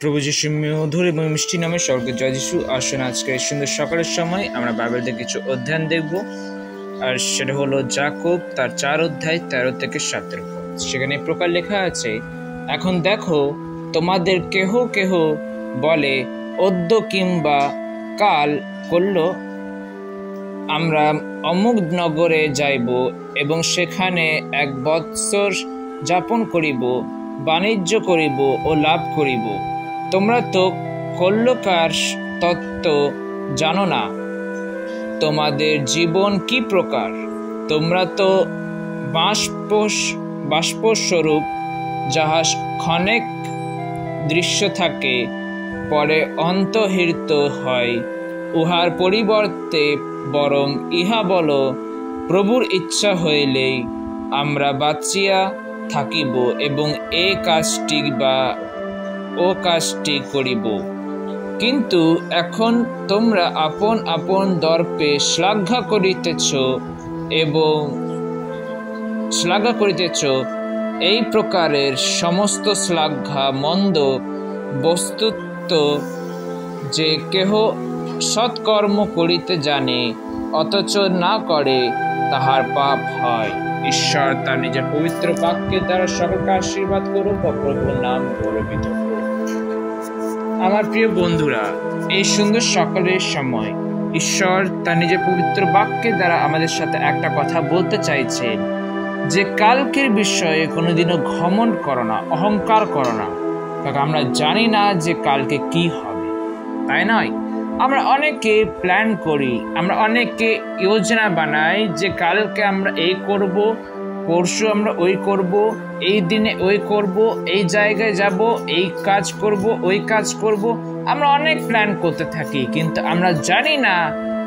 প্রভু যিশু মধুর এবং মিষ্টি নামে সকলকে জয় যিশু। আসুন আজকে সুন্দর সকালের সময় আমরা বাইবেল থেকে কিছু অধ্যয়ন দেখব, আর সেটা হলো যাকোব তার 4 অধ্যায় 13 থেকে 17 পদ। সেখানে প্রকার লেখা আছে, এখন দেখো তোমাদের কেহ কেহ বলে অদ্য কিংবা কাল করল আমরা অমুক নগরে যাইব এবং সেখানে 1 বৎসর যাপন করিব, বাণিজ্য করিব ও লাভ করিব। তোমরা তো কল্যকার তত্ত্ব জানো না, তোমাদের জীবন কি প্রকার। তোমরা তো বাষ্পস্বরূপ, যাহা ক্ষণেক দৃশ্য থাকে, পরে অন্তর্হিত হয়। উহার পরিবর্তে বরং ইহা বলো, প্রভুর ইচ্ছা হইলেই আমরা বাঁচিয়া থাকিব এবং এ কাজটি বা ও কাজটি করিব। কিন্তু এখন তোমরা আপন আপন দর্পে শ্লাঘা করিতেছ। এই প্রকারের সমস্ত শ্লাঘা মন্দ। বস্তুত যে কেহ সৎকর্ম করিতে জানে অথচ না করে, তাহার পাপ হয়। ঈশ্বর তার নিজের পবিত্র বাক্যের দ্বারা সকলকে আশীর্বাদ করুক, প্রভুর নাম গৌরবিত হোক। আমার প্রিয় বন্ধুরা, এই সুন্দর সকালের সময় ঈশ্বর তার নিজের পবিত্র বাক্যের দ্বারা আমাদের সাথে একটা কথা বলতে চাইছে, যে কালকের বিষয়ে কোনোদিনও ঘমণ্ড করো না, অহংকার করো না। কারণ আমরা জানি না যে কালকে কি হবে, তাই নয়? আমরা অনেকে প্ল্যান করি, আমরা অনেকে যোজনা বানাই যে কালকে আমরা এই করব, পরশু আমরা ওই করব, এই দিনে ওই করব, এই জায়গায় যাব, এই কাজ করব, ওই কাজ করব। আমরা অনেক প্ল্যান করতে থাকি, কিন্তু আমরা জানি না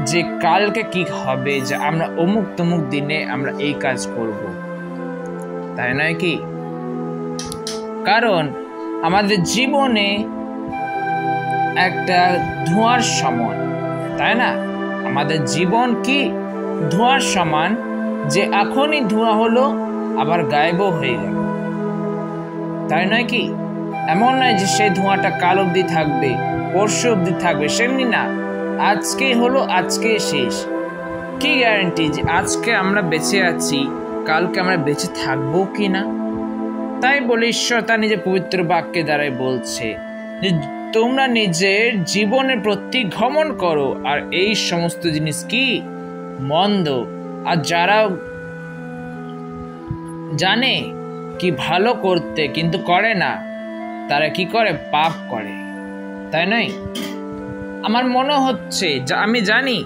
যে কালকে কি হবে, যে আমরা অমুক তমুক দিনে আমরা এই কাজ করব, তাই নয় কি? কারণ আমাদের জীবনে একটা ধোঁয়ার সমান, তাই না? আমাদের জীবন কি ধোঁয়ার সমান, যে এখনই ধোঁয়া হলো আবার গায়েবও হয়ে গেল, তাই নয় কি? এমন নয় যে সেই ধোঁয়াটা কাল অবধি থাকবে, পরশু অবধি থাকবে, সেমনি না। আজকেই হলো, আজকে শেষ। কি গ্যারান্টি যে আজকে আমরা বেঁচে আছি, কালকে আমরা বেঁচে থাকবো কি না? তাই বলে ঈশ্বর তার নিজের পবিত্র বাক্যের দ্বারাই বলছে যে তোমরা নিজের জীবনের প্রতি ঘমণ্ড করো, আর এই সমস্ত জিনিস কি মন্দ। আর যারা জানে কি ভালো করতে কিন্তু করে না, তারা কি করে? পাপ করে, তাই নয়? আমার মনে হচ্ছে যে আমি জানি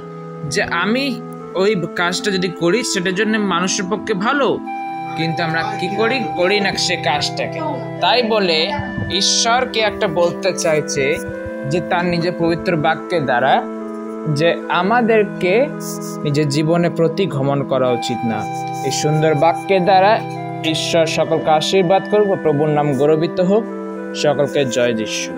যে আমি ওই কাজটা যদি করি সেটার জন্য মানুষের পক্ষে ভালো, কিন্তু আমরা কি করি না সে কাজটাকে। তাই বলে ঈশ্বরকে একটা বলতে চাইছে যে তার নিজের পবিত্র বাক্যের দ্বারা, যে আমাদেরকে নিজের জীবনের প্রতি ঘমণ্ড করা উচিত না। এই সুন্দর বাক্যের দ্বারা ঈশ্বর সকলকে আশীর্বাদ করুক, প্রভুর নাম গৌরবিত হোক। সকলকে জয় যিশু।